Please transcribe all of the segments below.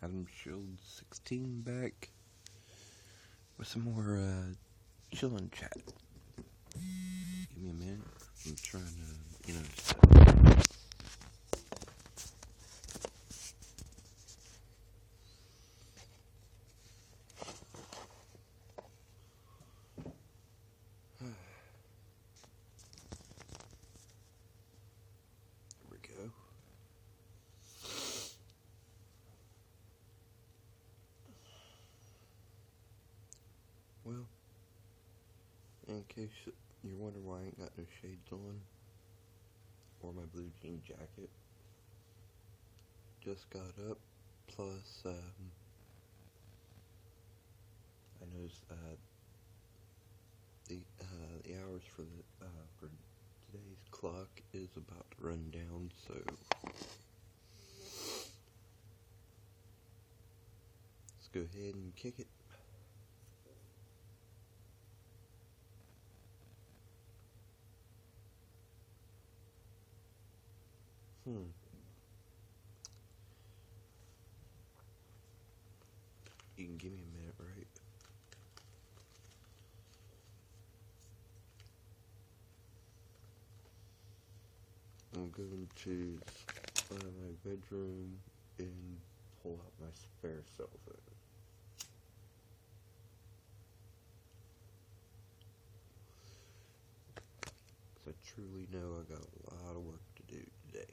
Adam Shield 16 back with some more chillin' chat. Give me a minute. I'm trying to, Here we go. Well, in case you're wondering why I ain't got no shades on, or my blue jean jacket, just got up, plus, I noticed that the hours for today's clock is about to run down, so let's go ahead and kick it. You can give me a minute, right? I'm going to my bedroom and pull out my spare cell phone. Because I truly know I got a lot of work to do today.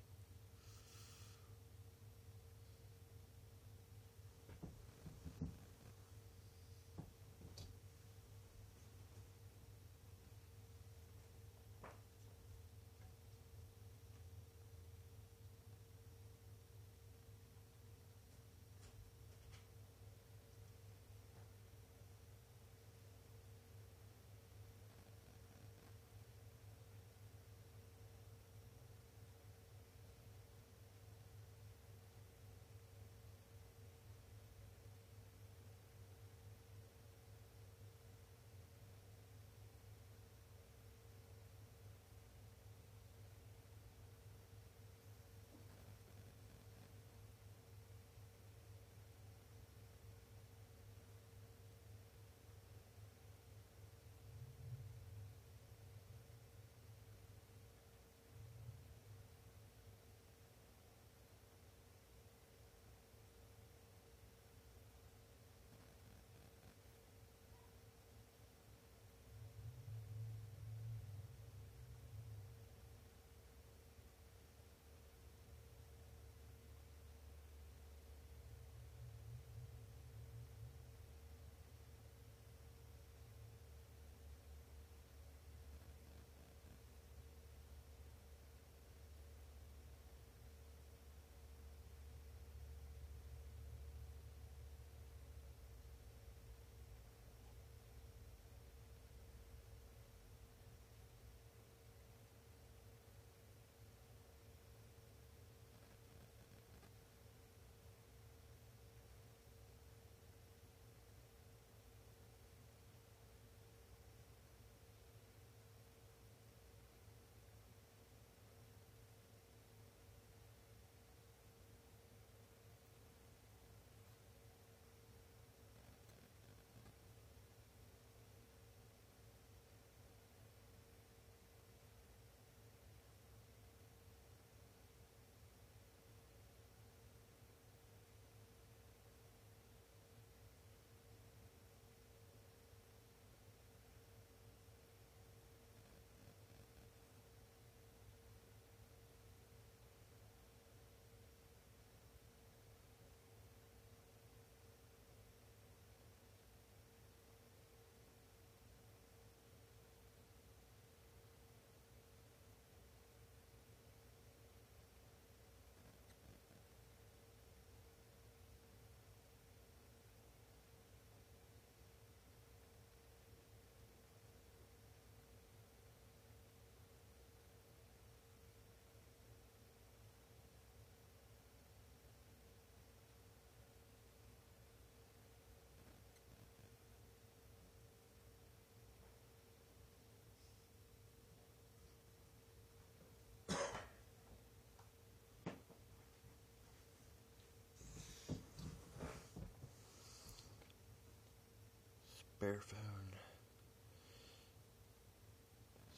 spare phone.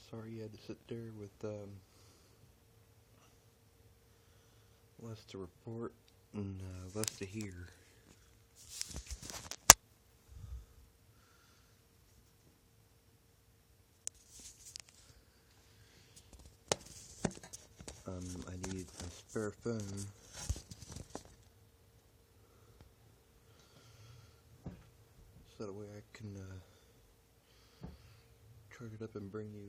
Sorry you had to sit there with less to report and less to hear. I need a spare phone. So that way I can charge it up and bring you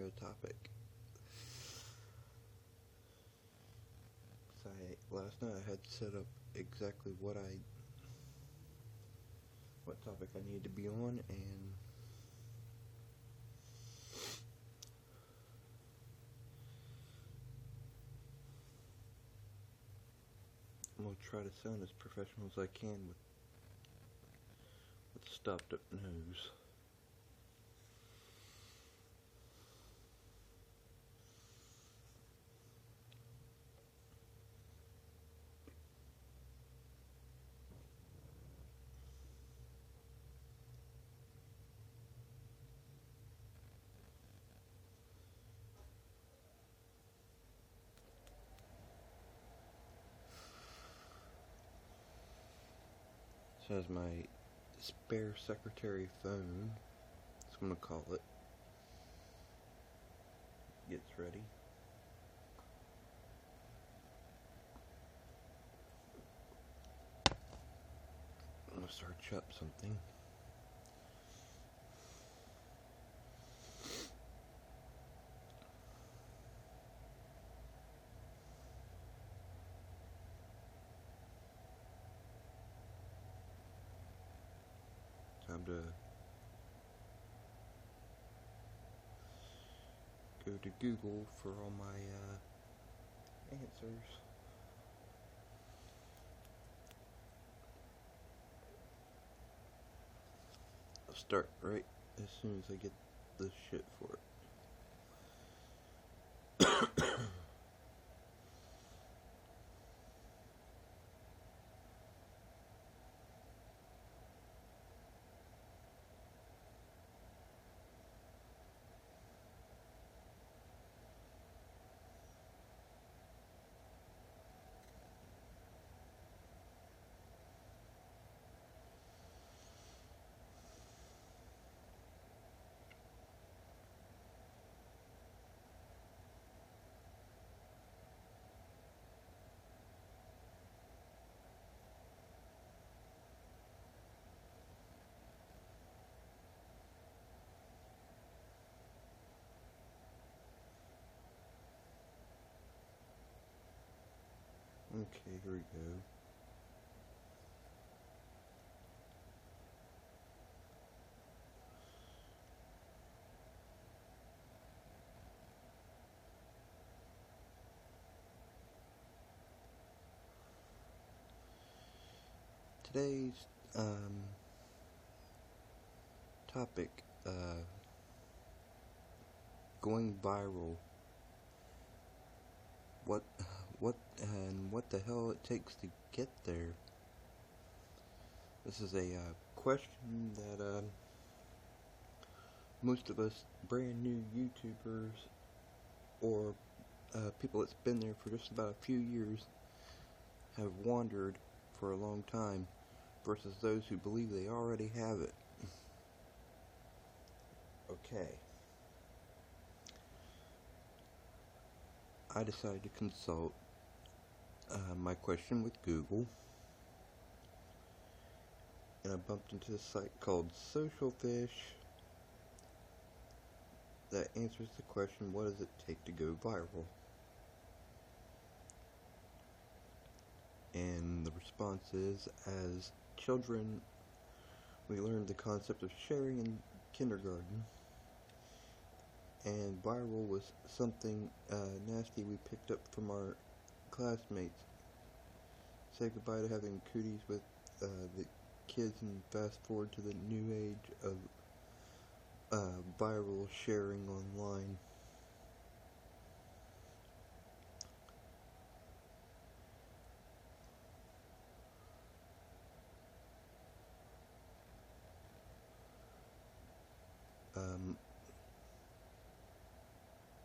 a topic. Last night I had set up exactly what topic I needed to be on, and I'm gonna try to sound as professional as I can with stopped up nose. This is my spare secretary phone. That's what I'm gonna call it. Gets ready. I'm gonna search up something. Time to go to Google for all my answers. I'll start right as soon as I get the shit for it. Okay, here we go. Today's topic, going viral. What the hell it takes to get there. This is a question that most of us brand new YouTubers or people that's been there for just about a few years have wondered for a long time, versus those who believe they already have it. Okay. I decided to consult my question with Google, and I bumped into a site called Social Fish that answers the question, what does it take to go viral? And the response is, as children, we learned the concept of sharing in kindergarten, and viral was something nasty we picked up from our classmates. Say goodbye to having cooties with the kids and fast forward to the new age of viral sharing online.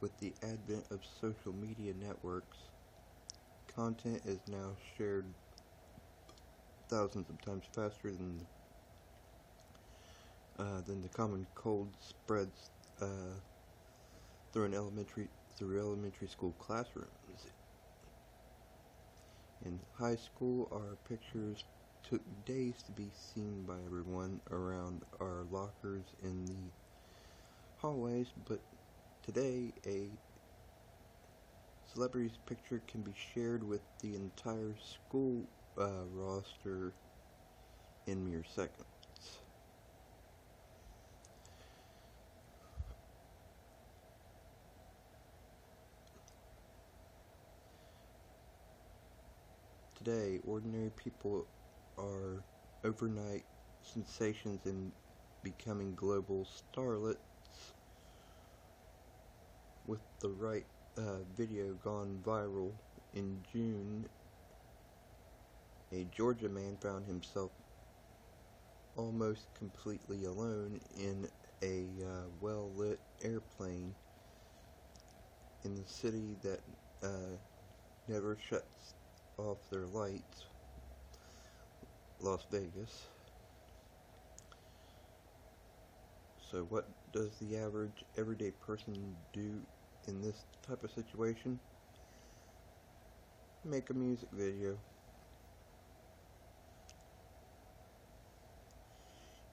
With the advent of social media networks, content is now shared thousands of times faster than the common cold spreads through elementary school classrooms. In high school, our pictures took days to be seen by everyone around our lockers in the hallways, but today a celebrity's picture can be shared with the entire school roster in mere seconds. Today, ordinary people are overnight sensations in becoming global starlets. With the right video gone viral in June, a Georgia man found himself almost completely alone in a well-lit airplane in the city that never shuts off their lights, Las Vegas. So what does the average everyday person do in this type of situation? Make a music video.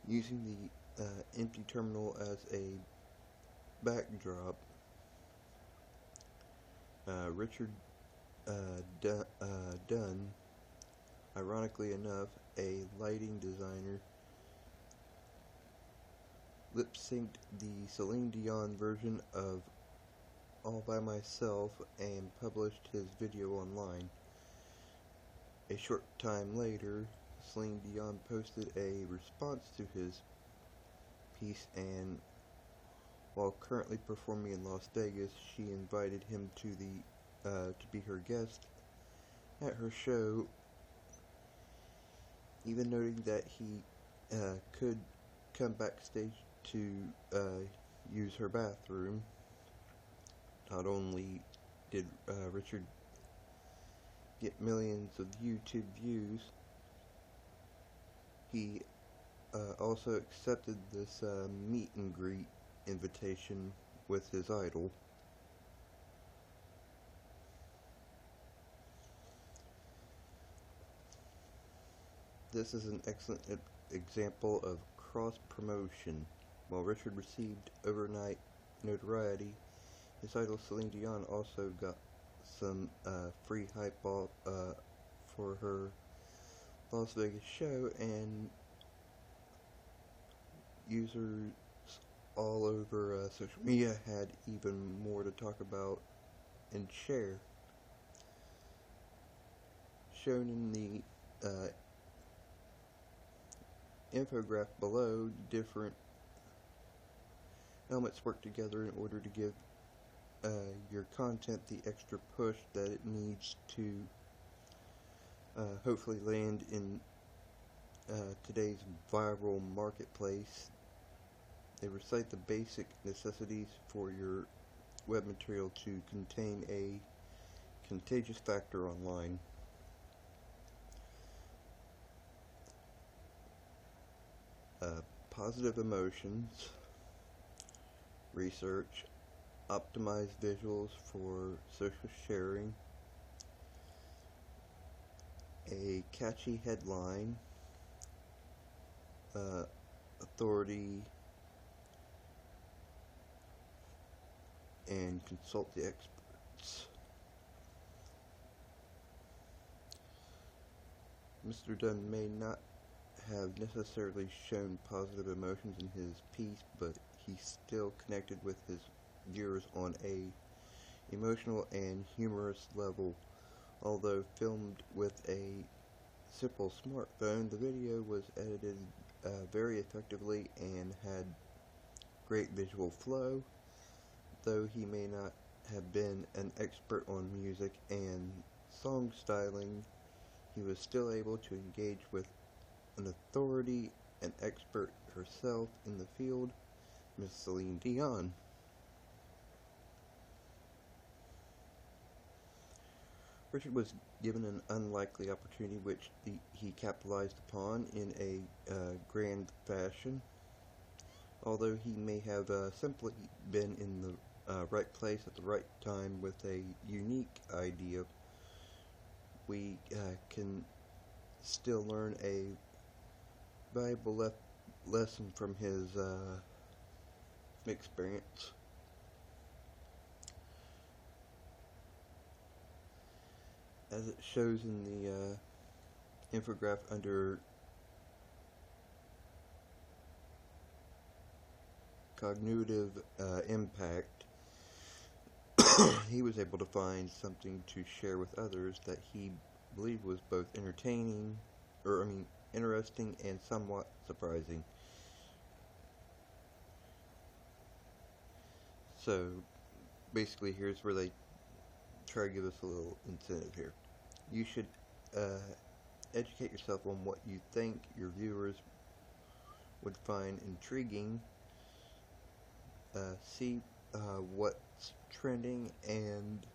Using the empty terminal as a backdrop, Richard Dunn, ironically enough, a lighting designer, lip-synced the Celine Dion version of All By Myself and published his video online. A short time later, Celine Dion posted a response to his piece, and while currently performing in Las Vegas, she invited him to be her guest at her show, even noting that he could come backstage to use her bathroom. Not only did Richard get millions of YouTube views, he also accepted this meet and greet invitation with his idol. This is an excellent example of cross-promotion. While Richard received overnight notoriety, his idol Celine Dion also got some free hype for her Las Vegas show, and users all over social media had even more to talk about and share. Shown in the infograph below, different elements work together in order to give your content the extra push that it needs to hopefully land in today's viral marketplace. They recite the basic necessities for your web material to contain a contagious factor online. Positive emotions, research, optimized visuals for social sharing, a catchy headline, authority, and consult the experts. Mr. Dunn may not have necessarily shown positive emotions in his piece, but he still connected with his viewers on a emotional and humorous level. Although filmed with a simple smartphone, the video was edited very effectively and had great visual flow. Though he may not have been an expert on music and song styling, he was still able to engage with an authority, an expert herself in the field, Miss Celine Dion. Richard was given an unlikely opportunity which he capitalized upon in a grand fashion. Although he may have simply been in the right place at the right time with a unique idea, we can still learn a valuable lesson from his experience. As it shows in the infographic under cognitive impact, he was able to find something to share with others that he believed was both interesting and somewhat surprising. So, basically, here's where they try to give us a little incentive here. You should educate yourself on what you think your viewers would find intriguing. See what's trending and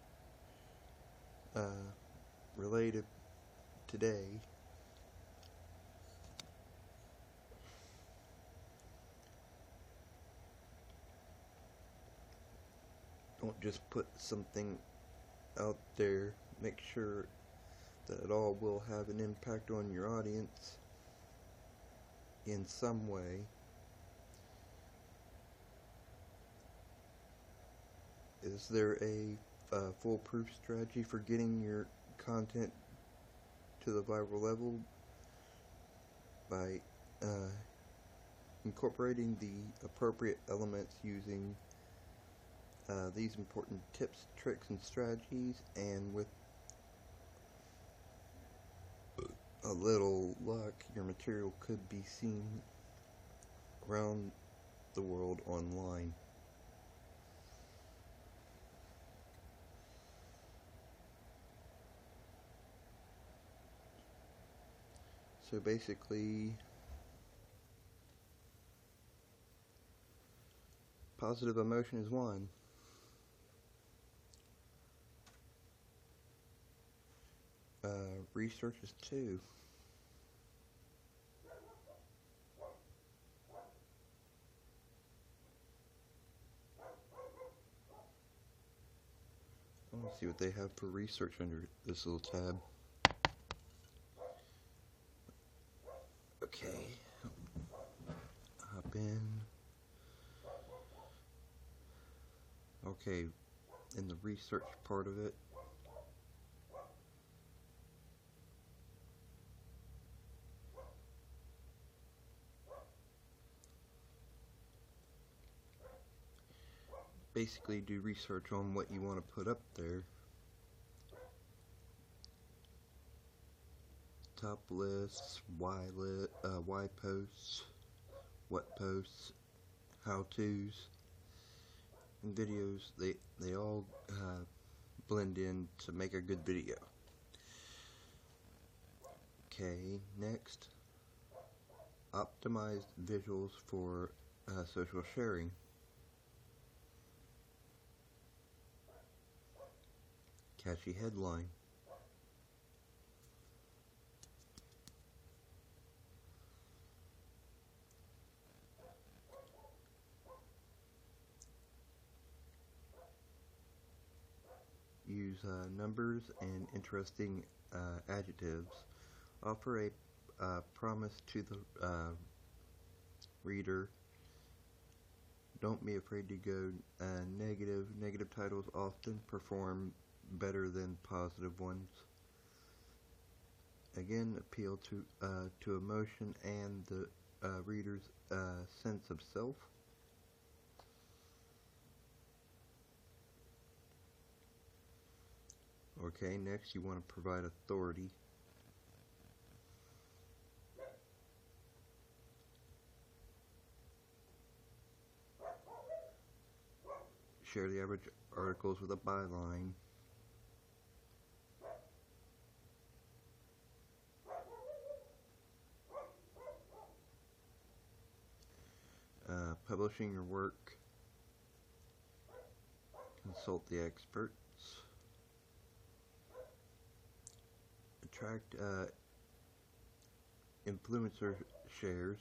related today. Don't just put something out there. Make sure that it all will have an impact on your audience in some way. Is there a foolproof strategy for getting your content to the viral level? By incorporating the appropriate elements using these important tips, tricks, and strategies, and with a little luck, your material could be seen around the world online. So basically, positive emotion is one. Research is two. I want to see what they have for research under this little tab. Okay, hop in. Okay, in the research part of it, basically do research on what you want to put up there. Top lists, why posts, what posts, how-tos, and videos. They all blend in to make a good video. Okay, next, optimized visuals for social sharing. Catchy headline. Use numbers and interesting adjectives. Offer a promise to the reader. Don't be afraid to go negative. Negative titles often perform better than positive ones. Again, appeal to emotion and the reader's sense of self. Okay, next you want to provide authority. Share the average articles with a byline. Publishing your work. Consult the experts. track influencer shares.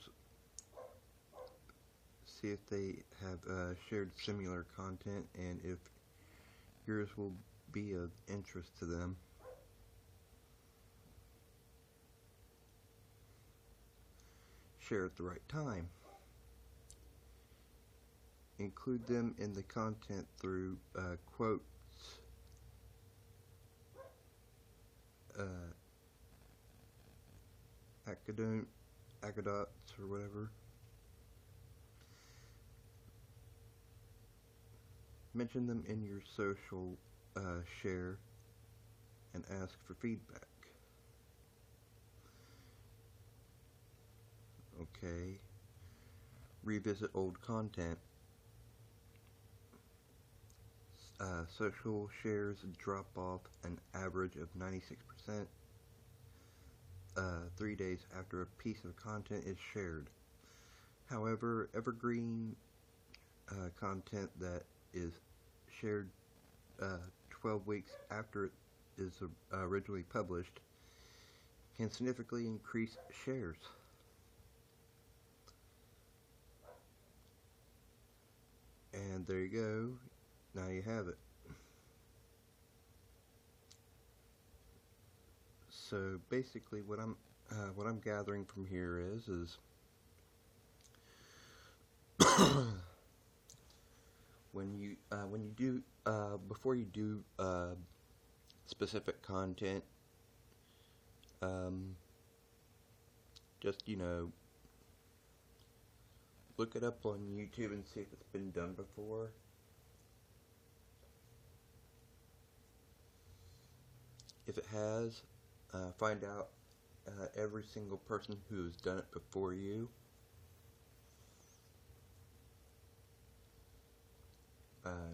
See if they have shared similar content and if yours will be of interest to them. Share at the right time. Include them in the content through quotes, acadats or whatever. Mention them in your social share and ask for feedback. Okay. Revisit old content. Social shares drop off an average of 96% 3 days after a piece of content is shared. However, evergreen content that is shared 12 weeks after it is originally published can significantly increase shares. And there you go. Now you have it. So basically, what I'm gathering from here is when you do before you do specific content, just look it up on YouTube and see if it's been done before. If it has, find out every single person who has done it before you.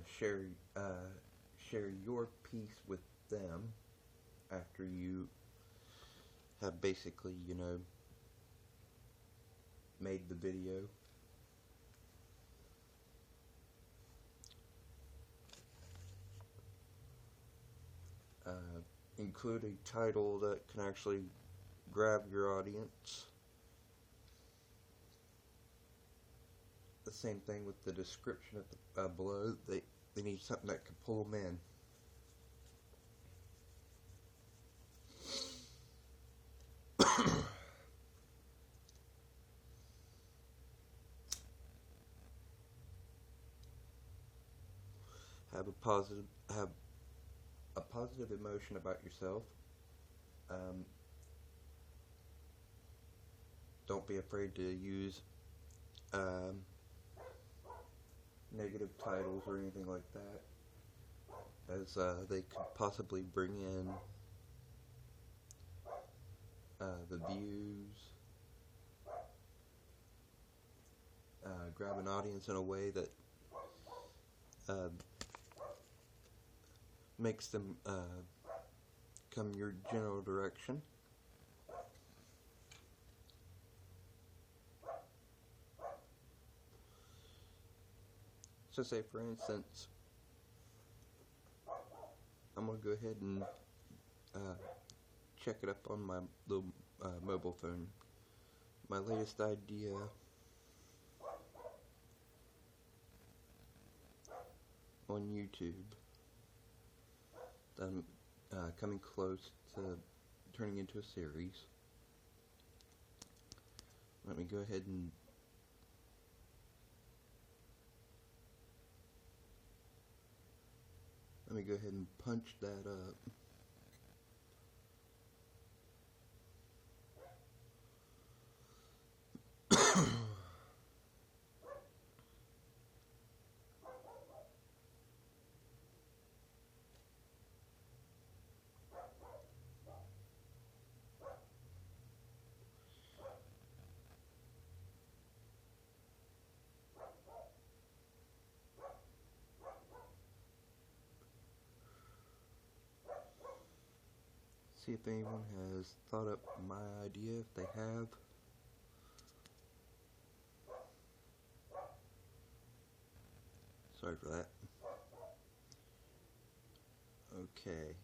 Share your piece with them after you have basically, made the video. Include a title that can actually grab your audience. The same thing with the description at the below. They need something that can pull them in. Have a positive emotion about yourself. Don't be afraid to use negative titles or anything like that, as they could possibly bring in the views, grab an audience in a way that makes them come your general direction. So say for instance, I'm going to go ahead and check it up on my little mobile phone. My latest idea on YouTube. I'm coming close to turning into a series. Let me go ahead and punch that up. See if anyone has thought up my idea, if they have. Sorry for that. Okay.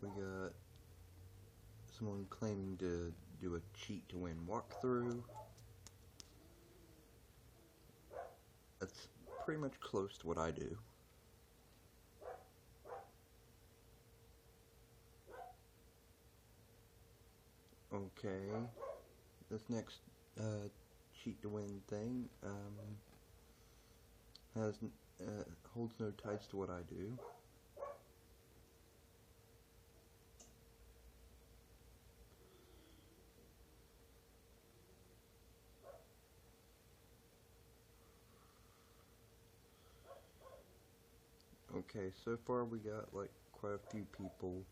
We got someone claiming to do a cheat to win walkthrough. That's pretty much close to what I do. Okay, this next cheat to win thing holds no ties to what I do. Okay, so far we got like quite a few people.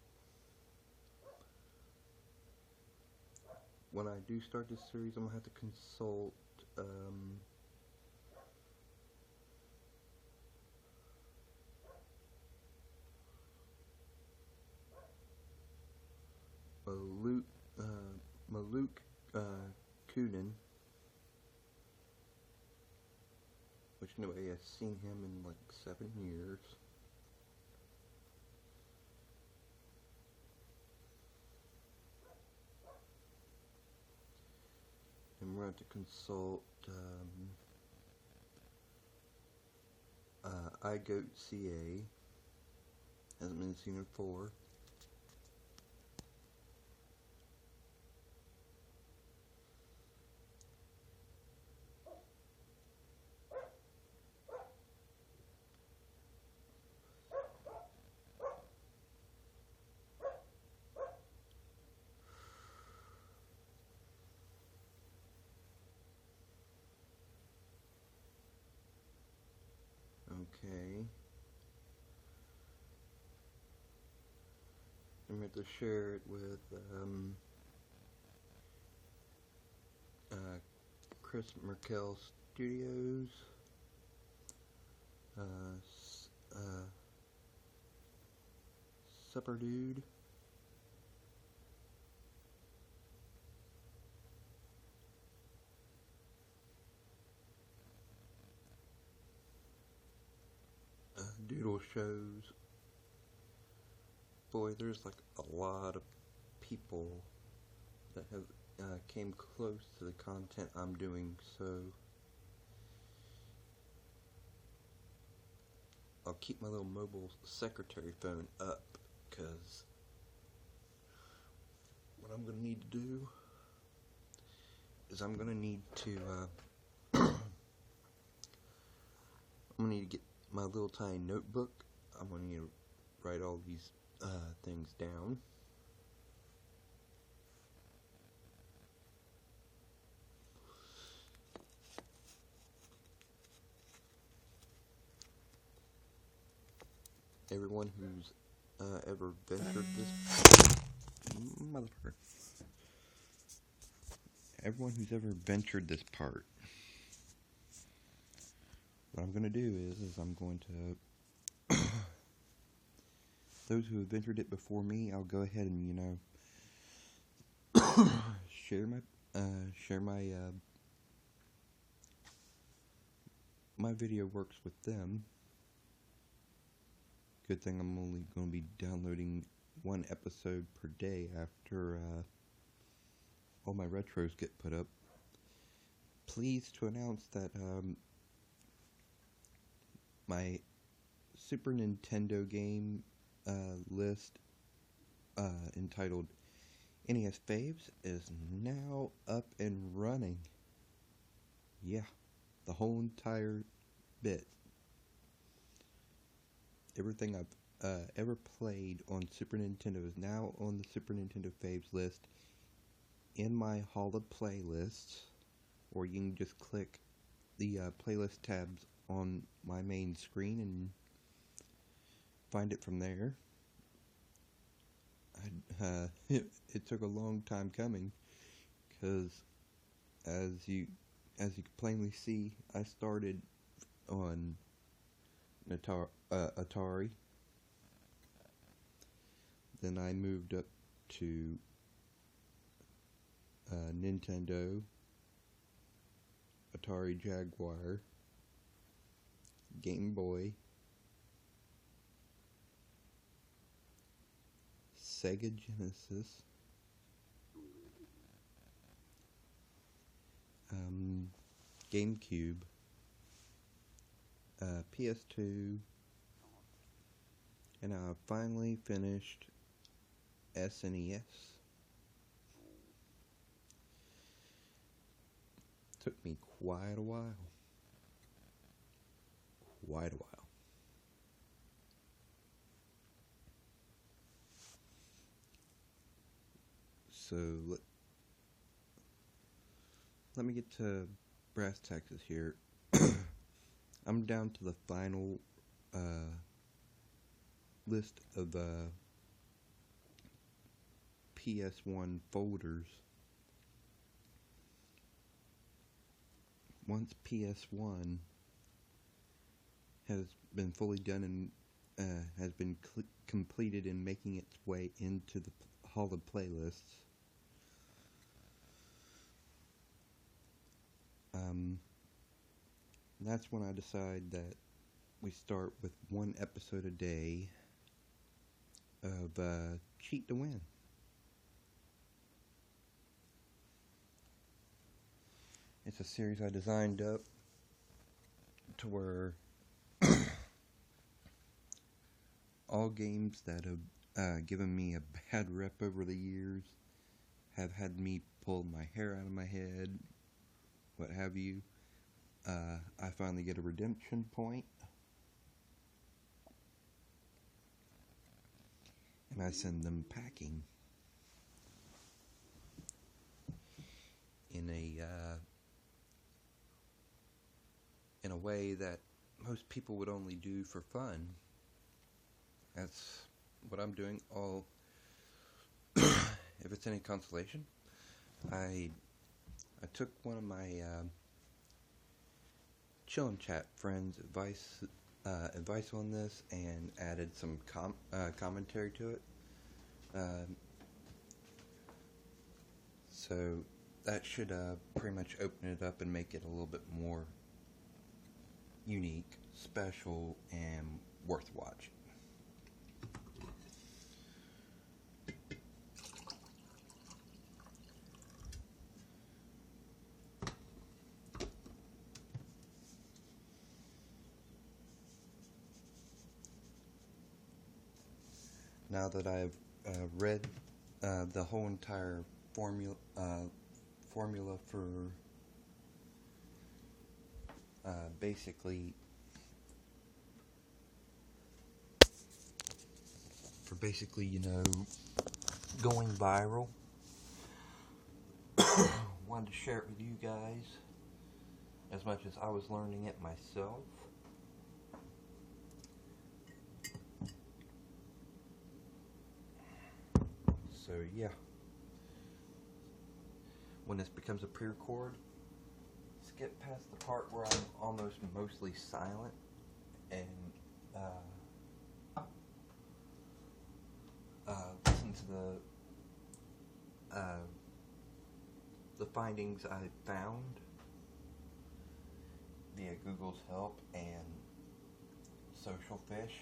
When I do start this series, I'm gonna have to consult Maluk Kunin, which nobody has seen him in like 7 years. And we're going to consult iGoatCA. Hasn't been seen in 4. Okay. I'm going to share it with Chris Merkel Studios, Supper Dude, Doodle Shows. Boy, there's like a lot of people that have came close to the content I'm doing, so I'll keep my little mobile secretary phone up, because what I'm going to need to do is I'm going to need to I'm going to need to get my little tiny notebook. I'm going to need to write all these things down. Everyone who's ever ventured this motherfucker. Everyone who's ever ventured this part. What I'm gonna do is I'm going to those who have ventured it before me, I'll go ahead and, you know, share my my video works with them. Good thing I'm only going to be downloading 1 episode per day after all my retros get put up. Pleased to announce that my Super Nintendo game list entitled NES Faves is now up and running. Yeah, the whole entire bit. Everything I've ever played on Super Nintendo is now on the Super Nintendo Faves list in my Hall of Playlists, or you can just click the playlist tabs on my main screen and find it from there. It took a long time coming, because as you can plainly see, I started on Atari. Then I moved up to Nintendo, Atari Jaguar, Game Boy, Sega Genesis, GameCube, PS2, and I finally finished SNES. Took me quite a while. So let me get to brass tacks here. I'm down to the final list of PS1 folders. Once PS1 has been fully done and has been completed in making its way into the Hall of Playlists, that's when I decide that we start with one episode a day of Cheat to Win. It's a series I designed up to where all games that have given me a bad rep over the years, have had me pull my hair out of my head, what have you, I finally get a redemption point, and I send them packing in a way that most people would only do for fun. That's what I'm doing. If it's any consolation, I took one of my chill and chat friends' advice on this and added some commentary to it. So that should pretty much open it up and make it a little bit more unique, special, and worth watching. Now that I've read the whole entire formula for basically going viral, wanted to share it with you guys as much as I was learning it myself. So yeah, when this becomes a pre-record, skip past the part where I'm almost mostly silent and listen to the findings I found via Google's help and Social Fish.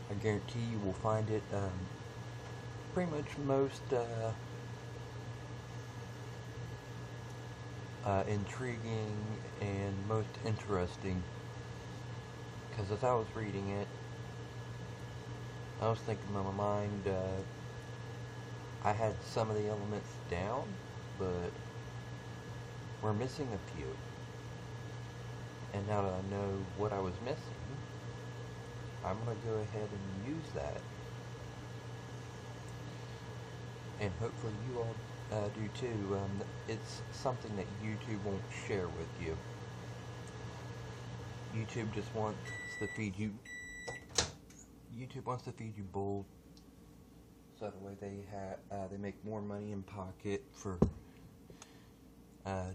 I guarantee you will find it pretty much most intriguing and most interesting, because as I was reading it, I was thinking in my mind, I had some of the elements down, but we're missing a few. And now that I know what I was missing, I'm going to go ahead and use that. And hopefully you all do too. It's something that YouTube won't share with you. YouTube just wants to feed you. YouTube wants to feed you bull, so that way they make more money in pocket for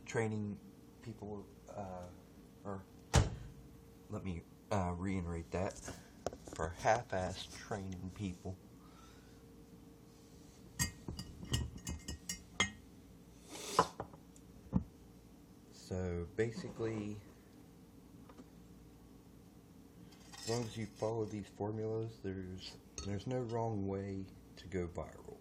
training people. Or let me reiterate that, for half-ass training people. So basically, As long as you follow these formulas, there's no wrong way to go viral.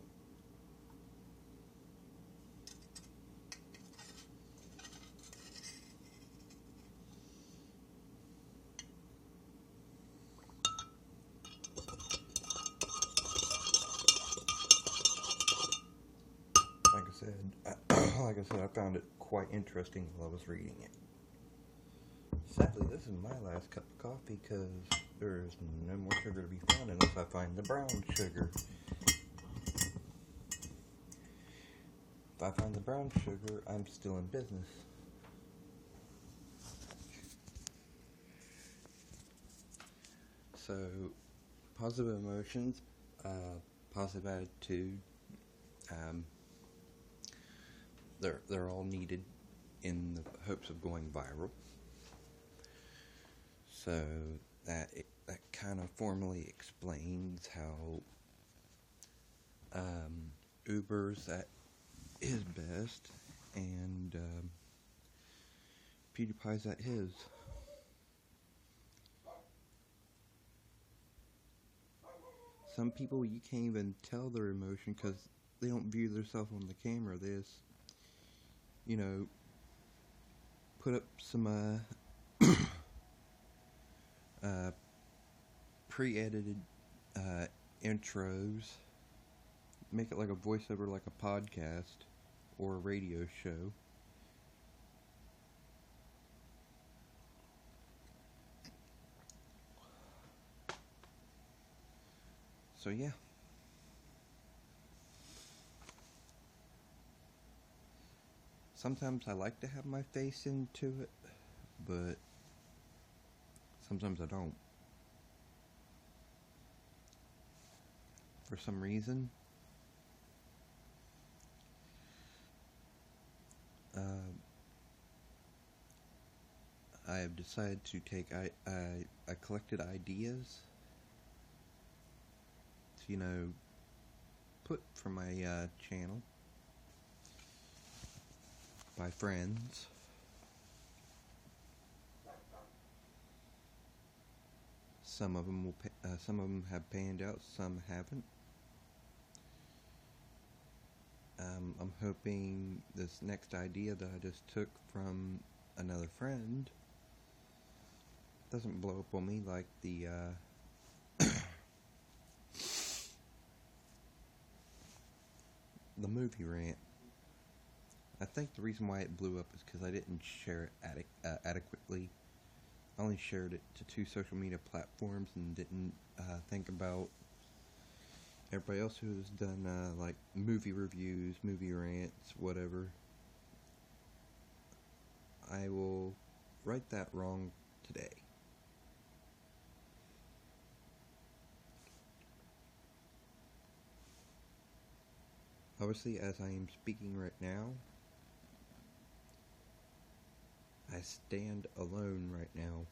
Like I said, I found it quite interesting while I was reading it. Sadly, this is my last cup of coffee because there's no more sugar to be found unless I find the brown sugar. If I find the brown sugar, I'm still in business. So, positive emotions, positive attitude, they're all needed in the hopes of going viral. So that kind of formally explains how Uber's at his best and PewDiePie's at his. Some people, you can't even tell their emotion because they don't view themselves on the camera. They just, put up some pre-edited intros, make it like a voiceover, like a podcast or a radio show. So yeah. Sometimes I like to have my face into it, but sometimes I don't. For some reason, I have decided to take I collected ideas to put for my channel by friends. Some of them have panned out, some haven't. I'm hoping this next idea that I just took from another friend doesn't blow up on me like the the movie rant. I think the reason why it blew up is because I didn't share it adequately. I only shared it to 2 social media platforms and didn't think about everybody else who has done like movie reviews, movie rants, whatever. I will right that wrong today. Obviously, as I am speaking right now, I stand alone right now.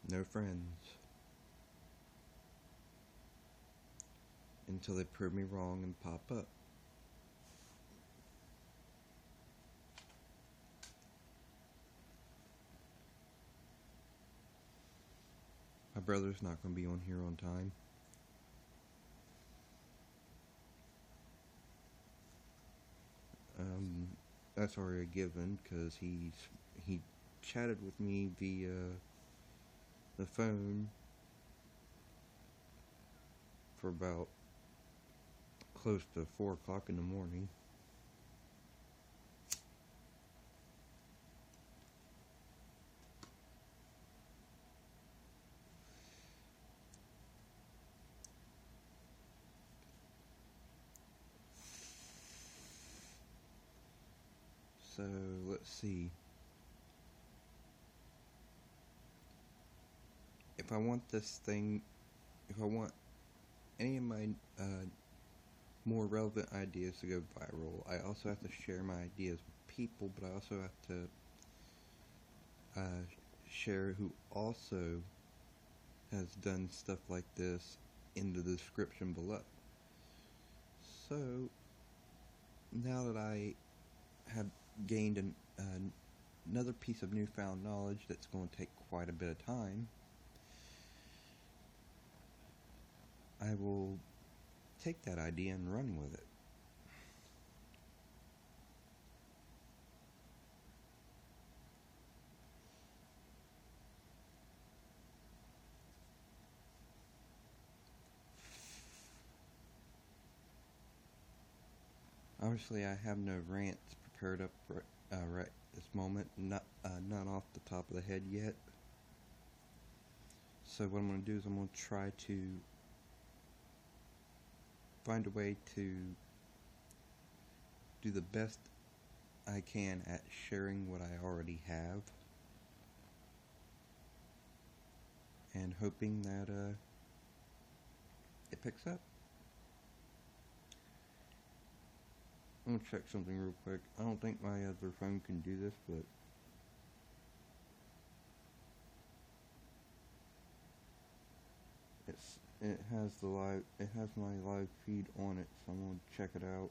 No friends. Until they prove me wrong and pop up. My brother's not going to be on here on time. That's already a given because he chatted with me via the phone for about close to 4 o'clock in the morning. So let's see. If I want any of my more relevant ideas to go viral, I also have to share my ideas with people, but I also have to share who also has done stuff like this in the description below. So now that I have gained another piece of newfound knowledge that's going to take quite a bit of time, I will take that idea and run with it. Obviously, I have no rants prepared up right this moment, not off the top of the head yet. So what I'm going to do is I'm going to try to find a way to do the best I can at sharing what I already have, and hoping that it picks up. I'm gonna check something real quick. I don't think my other phone can do this, but it has my live feed on it, so I'm gonna check it out.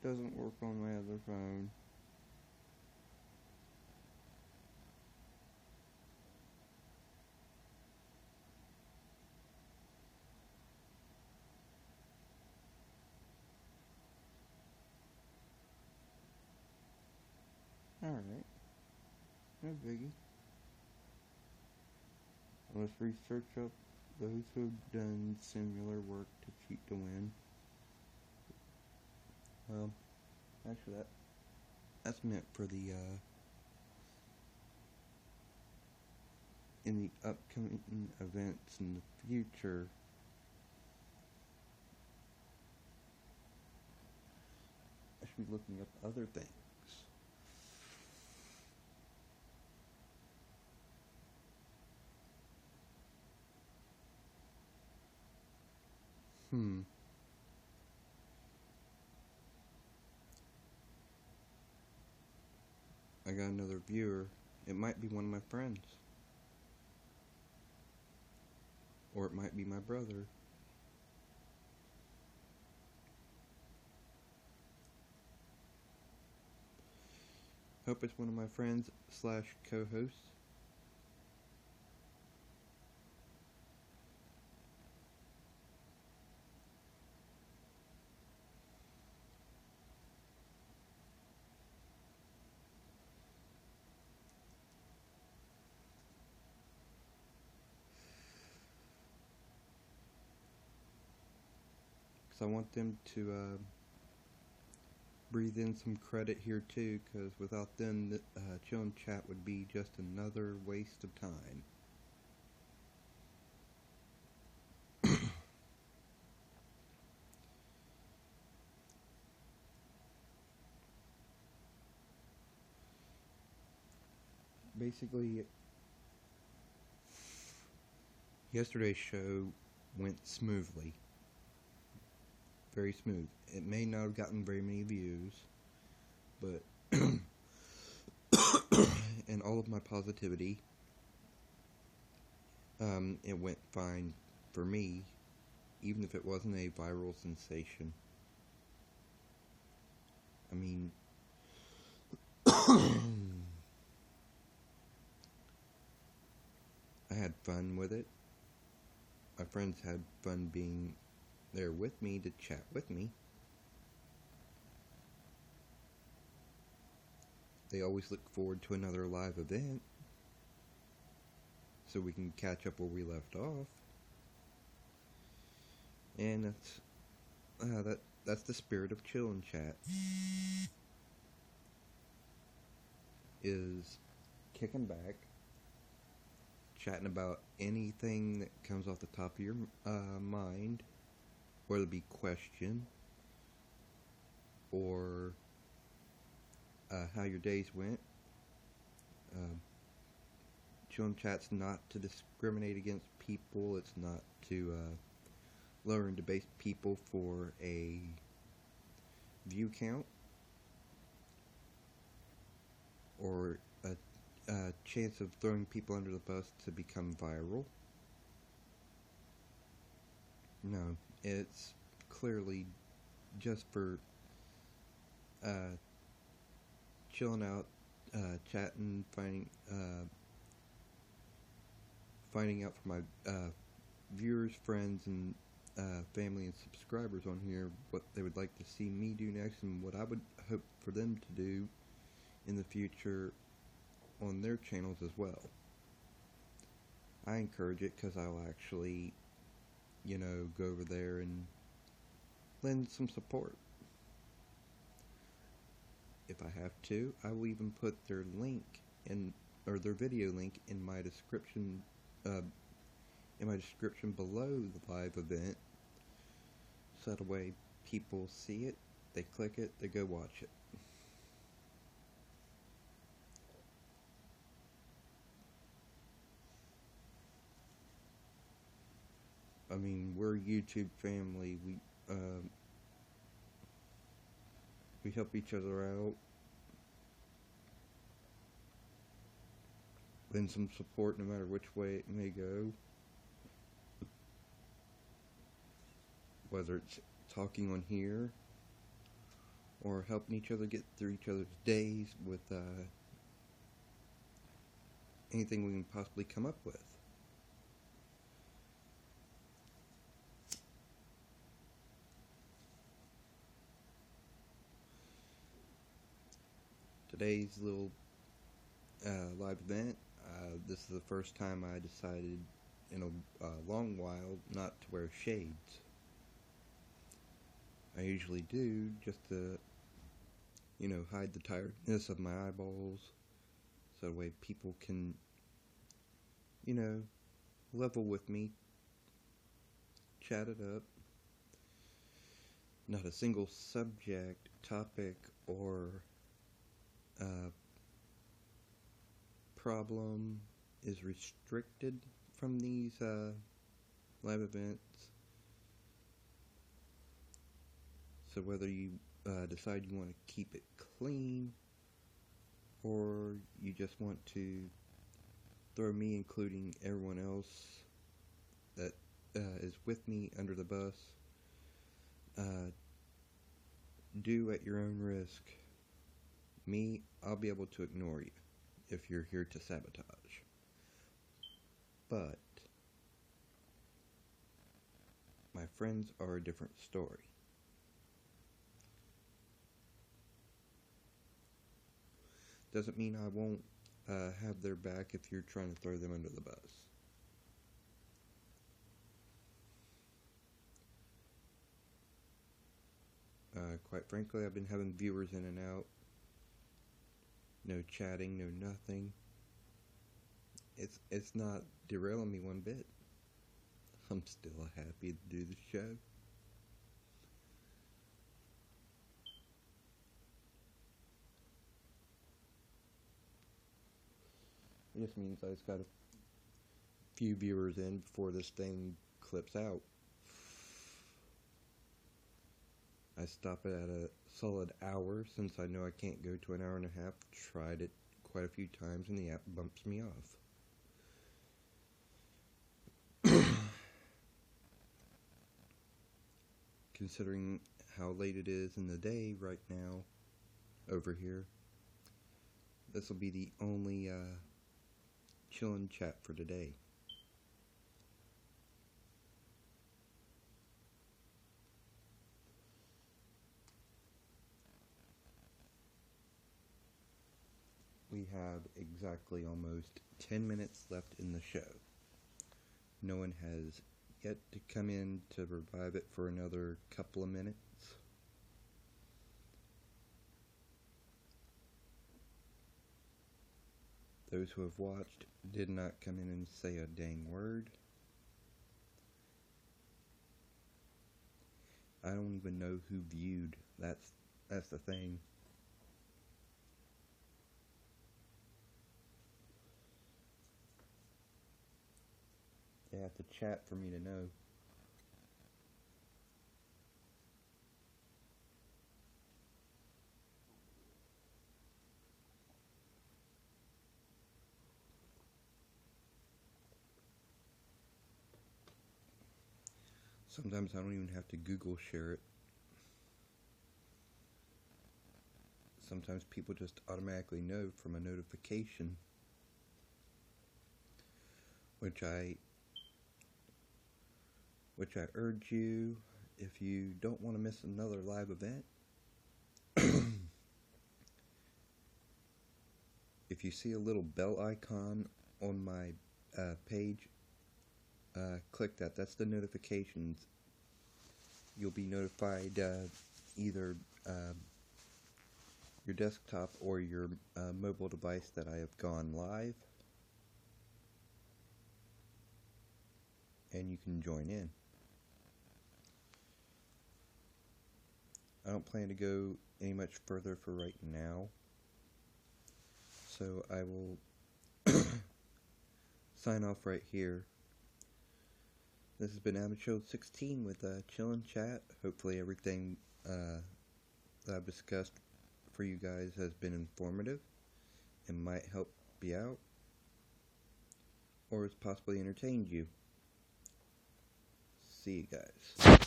Doesn't work on my other phone. Alright. No biggie. Let's research up those who've done similar work to cheat to win. Well, actually that's meant for the in the upcoming events in the future. I should be looking up other things. I got another viewer. It might be one of my friends. Or it might be my brother. Hope it's one of my friends / co-hosts. I want them to breathe in some credit here too, because without them, chillin' chat would be just another waste of time. Basically, yesterday's show went smoothly. Very smooth. It may not have gotten very many views, but in all of my positivity, it went fine for me, even if it wasn't a viral sensation. I mean, I had fun with it. My friends had fun being there with me to chat with me. They always look forward to another live event so we can catch up where we left off. And that's the spirit of chillin' chat. Is kicking back, chatting about anything that comes off the top of your mind, whether it be question or how your days went. Chillin' chat's not to discriminate against people. It's not to lower and debase people for a view count or a chance of throwing people under the bus to become viral. No, it's clearly just for uh, chilling out, chatting, finding out from my viewers, friends, and family and subscribers on here what they would like to see me do next and what I would hope for them to do in the future on their channels as well. I encourage it because I'll actually, go over there and lend some support. If I have to, I will even put their link or their video link in my description, below the live event, so that way people see it, they click it, they go watch it. I mean, we're a YouTube family. We help each other out, lend some support no matter which way it may go. Whether it's talking on here or helping each other get through each other's days with anything we can possibly come up with. Today's little live event, this is the first time I decided in a long while not to wear shades. I usually do just to, hide the tiredness of my eyeballs, so that way people can, level with me, chat it up. Not a single subject, topic, or problem is restricted from these live events. So whether you decide you want to keep it clean, or you just want to throw me, including everyone else that is with me, under the bus, do at your own risk. Me, I'll be able to ignore you if you're here to sabotage. But my friends are a different story. Doesn't mean I won't have their back if you're trying to throw them under the bus. Quite frankly, I've been having viewers in and out. No chatting, no nothing. It's not derailing me one bit. I'm still happy to do the show. It just means I just got a few viewers in before this thing clips out. I stop it at a solid hour since I know I can't go to an hour and a half. Tried it quite a few times and the app bumps me off. Considering how late it is in the day right now over here, this will be the only chillin' chat for today. We have exactly almost 10 minutes left in the show. No one has yet to come in to revive it for another couple of minutes. Those who have watched did not come in and say a dang word. I don't even know who viewed. That's the thing. They have to chat for me to know. Sometimes I don't even have to Google share it. Sometimes people just automatically know from a notification, which I urge you, if you don't want to miss another live event, if you see a little bell icon on my page, click that. That's the notifications. You'll be notified either your desktop or your mobile device that I have gone live, and you can join in. I don't plan to go any much further for right now, so I will sign off right here. This has been ABOU 16 with Chill and Chat. Hopefully everything that I've discussed for you guys has been informative and might help you out, or has possibly entertained you. See you guys.